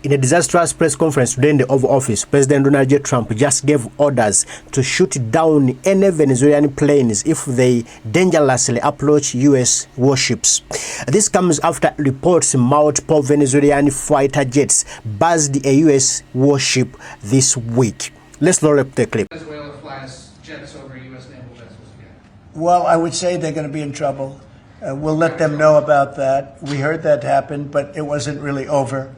In a disastrous press conference today in the Oval Office, President Donald J. Trump just gave orders to shoot down any Venezuelan planes if they dangerously approach U.S. warships. This comes after reports multiple Venezuelan fighter jets buzzed a U.S. warship this week. Let's roll up the clip. Venezuela flies jets over U.S. naval vessels again. Well, I would say they're going to be in trouble. We'll let them know about that. We heard that happen, but it wasn't really over.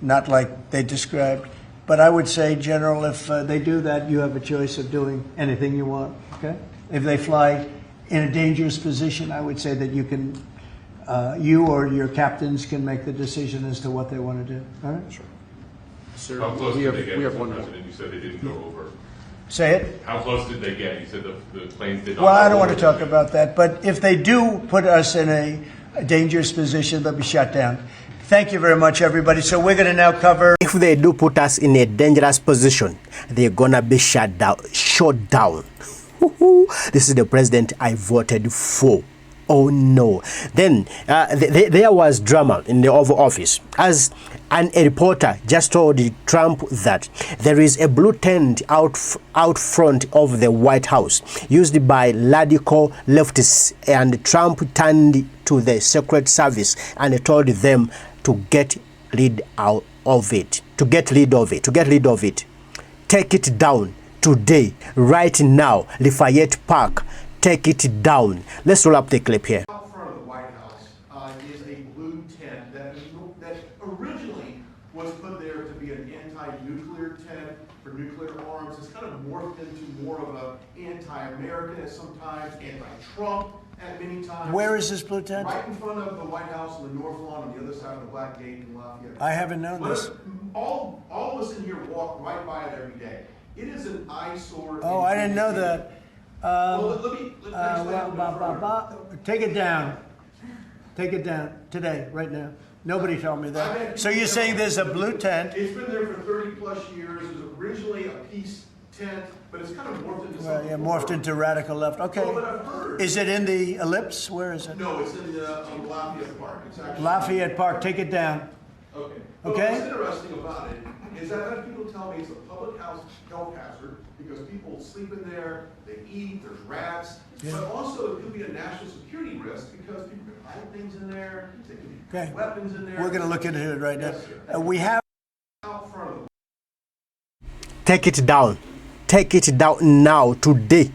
Not like they described. But I would say, General, if they do that, you have a choice of doing anything you want, okay? If they fly in a dangerous position, I would say that you can, you or your captains can make the decision as to what they want to do, all right? Sure. Sir, how close did they get, Mr. President? You said they didn't go over. Say it? How close did they get? You said the planes did not. Well, I don't want to talk about that, but if they do put us in a dangerous position, they'll be shut down. Thank you very much, everybody. So we're going to now cover... If they do put us in a dangerous position, they're going to be shut down. This is the president I voted for. Oh no. Then there was drama in the Oval Office as a reporter just told Trump that there is a blue tent out front of the White House used by radical leftists, and Trump turned to the Secret Service and told them to get rid of it. Take it down today, right now. Lafayette Park. Take it down. Let's roll up the clip here. Out front of the White House is a blue tent that originally was put there to be an anti-nuclear tent for nuclear arms. It's kind of morphed into more of an anti-American at sometimes, anti-Trump at many times. Where is this blue tent? Right in front of the White House on the North Lawn on the other side of the Black Gate in Lafayette. I haven't known this. All of us in here walk right by it every day. It is an eyesore. Oh, I didn't know that. Take it down. Take it down today, right now. Nobody told me that. So you're saying there's a blue tent? It's been there for 30 plus years. It was originally a peace tent, but it's kind of morphed into something. Yeah, morphed into radical left. Okay. Well, but I've heard. Is it in the Ellipse? Where is it? No, it's in Lafayette Park. It's actually Lafayette Park. Take it down. Okay. Okay. What's interesting about it is that I've had people tell me it's a public health hazard because people sleep in there, they eat, there's rats, but also it could be a national security risk because people can hide things in there, they can be weapons in there. We're going to look into it right now. Yes, We have out front of the Take it down. Take it down now, today.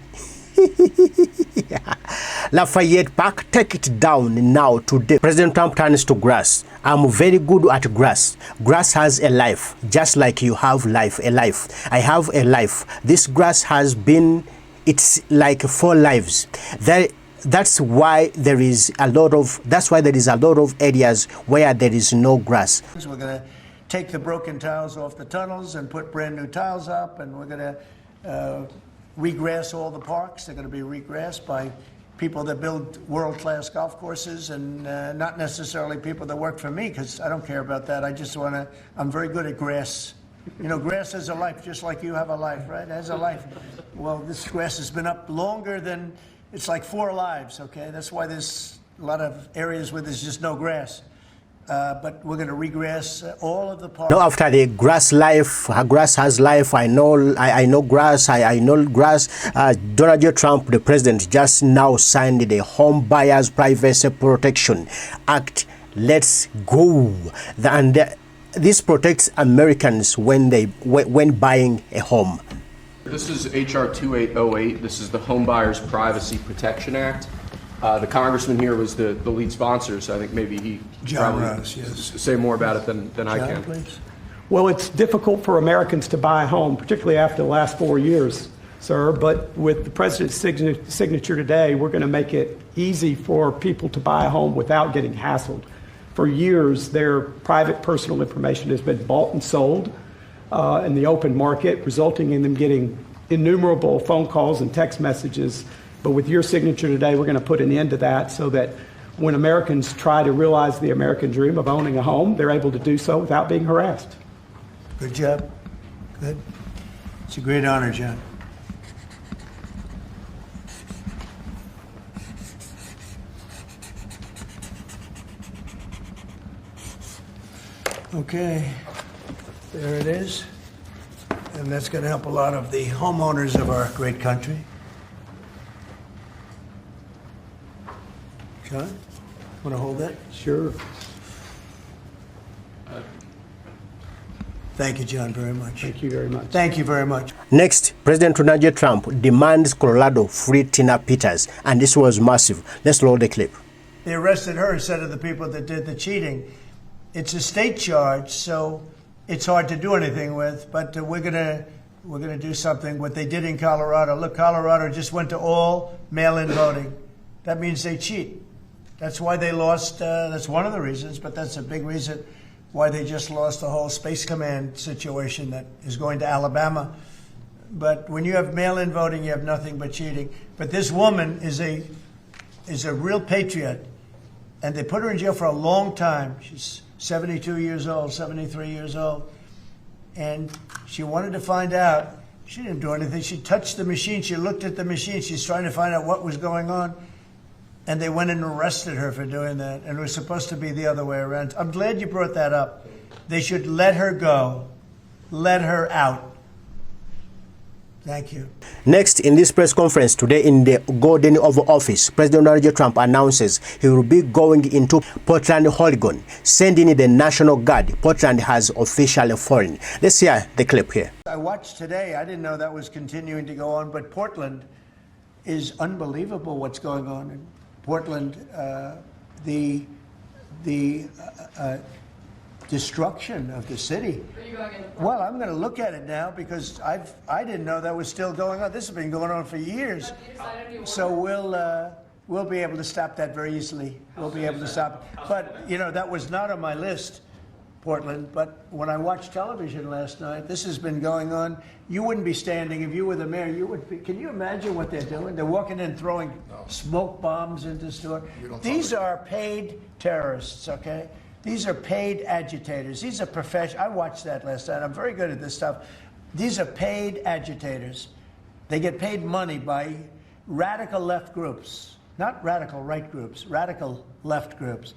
Lafayette Park, take it down now, today. President Trump turns to grass. I'm very good at grass. Grass has a life, just like you have a life. I have a life. This grass has been, it's like 4 lives. That's why there is a lot of areas where there is no grass. We're going to take the broken tiles off the tunnels and put brand new tiles up, and we're going to regrass all the parks. They're going to be regrassed by people that build world-class golf courses and not necessarily people that work for me, because I don't care about that. I just want to, I'm very good at grass. You know, grass has a life, just like you have a life, right? It has a life. Well, this grass has been up longer than, it's like 4 lives, okay? That's why there's a lot of areas where there's just no grass. But we're going to regrass all of the parks. No, after the grass has life. I know grass. I know grass. Donald J. Trump, the president, just now signed the Home Buyers Privacy Protection Act. Let's go. This protects Americans when buying a home. This is H.R. 2808. This is the Home Buyers Privacy Protection Act. The congressman here was the lead sponsor, so I think maybe he probably say more about it than I can. Please. Well, it's difficult for Americans to buy a home, particularly after the last 4 years, sir. But with the president's signature today, we're going to make it easy for people to buy a home without getting hassled. For years, their private personal information has been bought and sold in the open market, resulting in them getting innumerable phone calls and text messages. But with your signature today, we're going to put an end to that so that when Americans try to realize the American dream of owning a home, they're able to do so without being harassed. Good job. Good. It's a great honor, John. Okay. There it is. And that's going to help a lot of the homeowners of our great country. John, want to hold that? Sure. Thank you, John, very much. Thank you very much. Thank you very much. Next, President Donald J. Trump demands Colorado free Tina Peters, and this was massive. Let's roll the clip. They arrested her instead of the people that did the cheating. It's a state charge, so it's hard to do anything with, but we're gonna do something. What they did in Colorado. Look, Colorado just went to all mail-in voting. That means they cheat. That's why they lost. That's one of the reasons, but that's a big reason why they just lost the whole Space Command situation that is going to Alabama. But when you have mail-in voting, you have nothing but cheating. But this woman is a real patriot, and they put her in jail for a long time. She's 72 years old, 73 years old, and she wanted to find out. She didn't do anything. She touched the machine. She looked at the machine. She's trying to find out what was going on. And they went and arrested her for doing that. And it was supposed to be the other way around. I'm glad you brought that up. They should let her go. Let her out. Thank you. Next, in this press conference today in the Golden Oval Office, President Donald J. Trump announces he will be going into Portland, Oregon, sending in the National Guard. Portland has officially fallen. Let's hear the clip here. I watched today. I didn't know that was continuing to go on, but Portland is unbelievable what's going on in Portland. The destruction of the city. Are you going in? Well, I'm going to look at it now because I didn't know that was still going on. This has been going on for years. So we'll be able to stop that very easily. We'll be able to stop it. But you know, that was not on my list, Portland. But when I watched television last night, this has been going on. You wouldn't be standing if you were the mayor. You would be. Can you imagine what they're doing? They're walking in throwing smoke bombs into the store. These are paid terrorists, okay? These are paid agitators. These are professional. I watched that last night. I'm very good at this stuff. These are paid agitators. They get paid money by radical left groups, not radical right groups, radical left groups.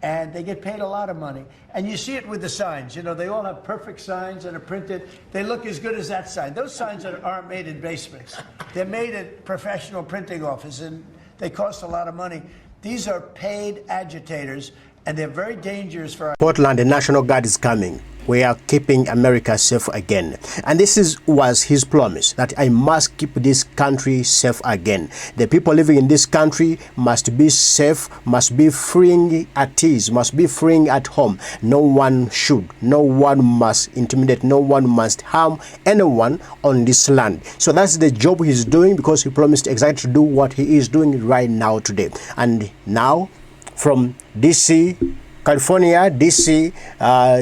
And they get paid a lot of money. And you see it with the signs. You know, they all have perfect signs that are printed. They look as good as that sign. Those signs aren't made in basements. They're made at professional printing offices, and they cost a lot of money. These are paid agitators, and they're very dangerous for our... Portland, the National Guard is coming. We are keeping America safe again. And this was his promise, that I must keep this country safe again. The people living in this country must be safe, must be freeing at ease, must be freeing at home. No one should, no one must intimidate, no one must harm anyone on this land. So that's the job he's doing, because he promised exactly to do what he is doing right now today. And now, from DC, California, DC,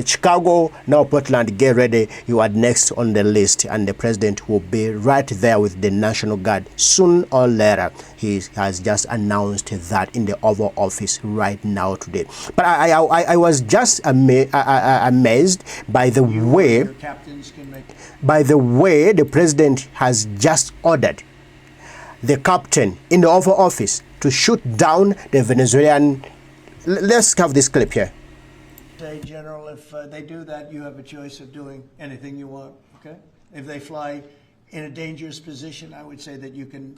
Chicago, now Portland, get ready. You are next on the list, and the president will be right there with the National Guard soon or later. He has just announced that in the Oval Office right now today. But I was just amazed by the way the president has just ordered the captain in the Oval Office to shoot down the Venezuelan. Let's have this clip here. Say, General, if they do that, you have a choice of doing anything you want, okay? If they fly in a dangerous position, I would say that you can,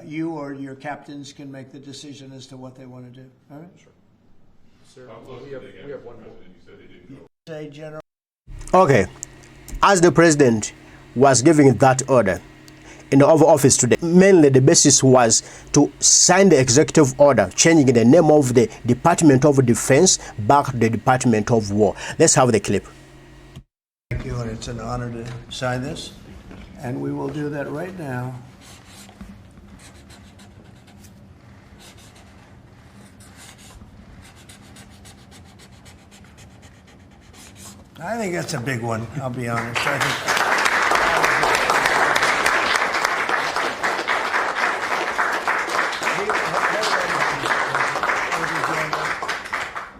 you or your captains can make the decision as to what they want to do, all right? Sure. Sir, we have one more. Say, General. Okay, as the president was giving that order in the Oval Office today, mainly the basis was to sign the executive order changing the name of the Department of Defense back to the Department of War. Let's have the clip. Thank you, and it's an honor to sign this, and we will do that right now. I think that's a big one, I'll be honest. I think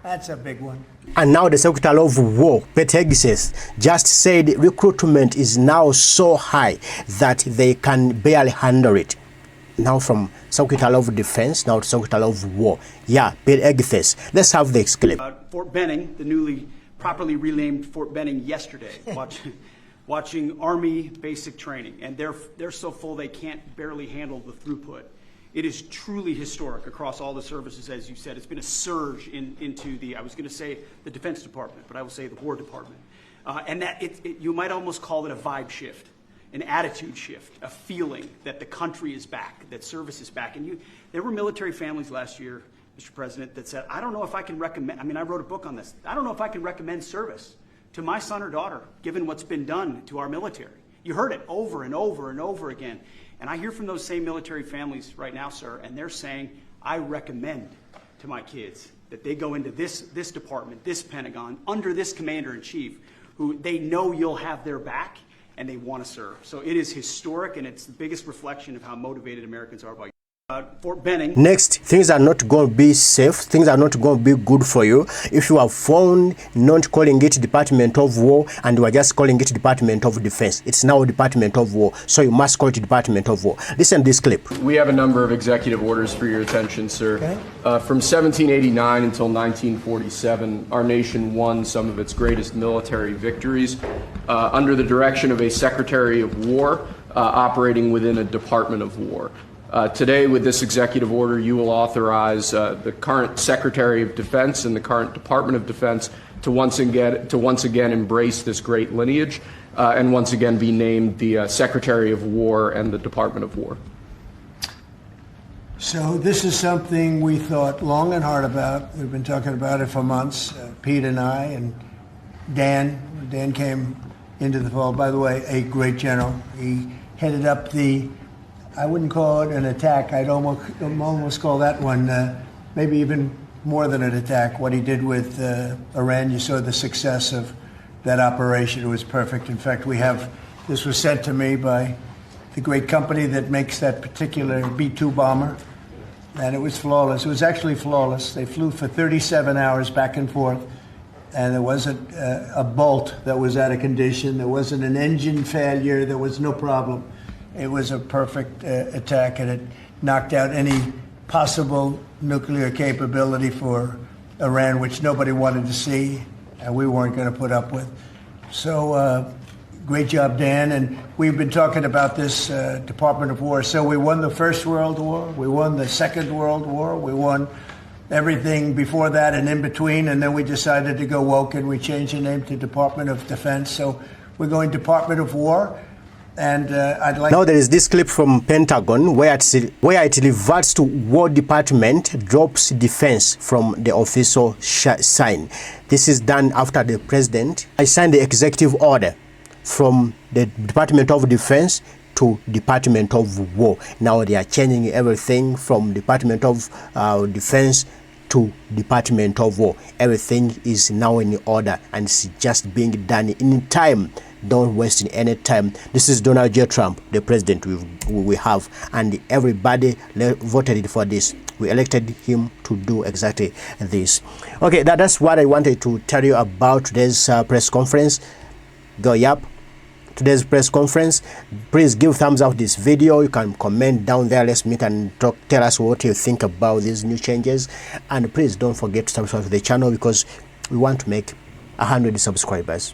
that's a big one. And now the Secretary of War, Petegis, just said recruitment is now so high that they can barely handle it. Now from Secretary of Defense, now to Secretary of War. Yeah, Petegis. Let's have this clip. Fort Benning, the newly properly renamed Fort Benning yesterday, watching Army basic training, and they're so full they can't barely handle the throughput. It is truly historic across all the services, as you said. It's been a surge into the, I was going to say the Defense Department, but I will say the War Department. And that you might almost call it a vibe shift, an attitude shift, a feeling that the country is back, that service is back. And there were military families last year, Mr. President, that said, I don't know if I can recommend, I mean, I wrote a book on this. I don't know if I can recommend service to my son or daughter, given what's been done to our military. You heard it over and over and over again. And I hear from those same military families right now, sir, and they're saying, I recommend to my kids that they go into this department, this Pentagon, under this commander-in-chief, who they know you'll have their back and they want to serve. So it is historic, and it's the biggest reflection of how motivated Americans are by Fort Benning. Next, things are not going to be safe. Things are not going to be good for you if you are found not calling it Department of War and you are just calling it Department of Defense. It's now Department of War, so you must call it Department of War. Listen to this clip. We have a number of executive orders for your attention, sir. Okay. From 1789 until 1947, our nation won some of its greatest military victories under the direction of a Secretary of War operating within a Department of War. Today, with this executive order, you will authorize the current Secretary of Defense and the current Department of Defense to once again embrace this great lineage and once again be named the Secretary of War and the Department of War. So this is something we thought long and hard about. We've been talking about it for months, Pete and I, and Dan. Dan came into the fold. By the way, a great general. He headed up the, I wouldn't call it an attack. I'd almost call that one maybe even more than an attack. What he did with Iran, you saw the success of that operation. It was perfect. In fact, this was sent to me by the great company that makes that particular B-2 bomber, and it was flawless. It was actually flawless. They flew for 37 hours back and forth, and there wasn't a bolt that was out of condition. There wasn't an engine failure. There was no problem. It was a perfect attack, and it knocked out any possible nuclear capability for Iran, which nobody wanted to see, and we weren't going to put up with. So great job, Dan. And we've been talking about this Department of War. So we won the First World War. We won the Second World War. We won everything before that and in between. And then we decided to go woke, and we changed the name to Department of Defense. So we're going Department of War. And I'd like now there is this clip from Pentagon where it reverts to War Department drops defense from the official sign. This is done after the president signed the executive order from the Department of Defense to Department of War. Now they are changing everything from Department of Defense to Department of War. Everything is now in order and it's just being done in time. Don't waste any time. This is Donald J. Trump, the president we have, and everybody voted for this. We elected him to do exactly this. Okay, that's what I wanted to tell you about today's press conference. Today's press conference. Please give thumbs up this video. You can comment down there. Let's meet and talk. Tell us what you think about these new changes, and please don't forget to subscribe to the channel because we want to make 100 subscribers.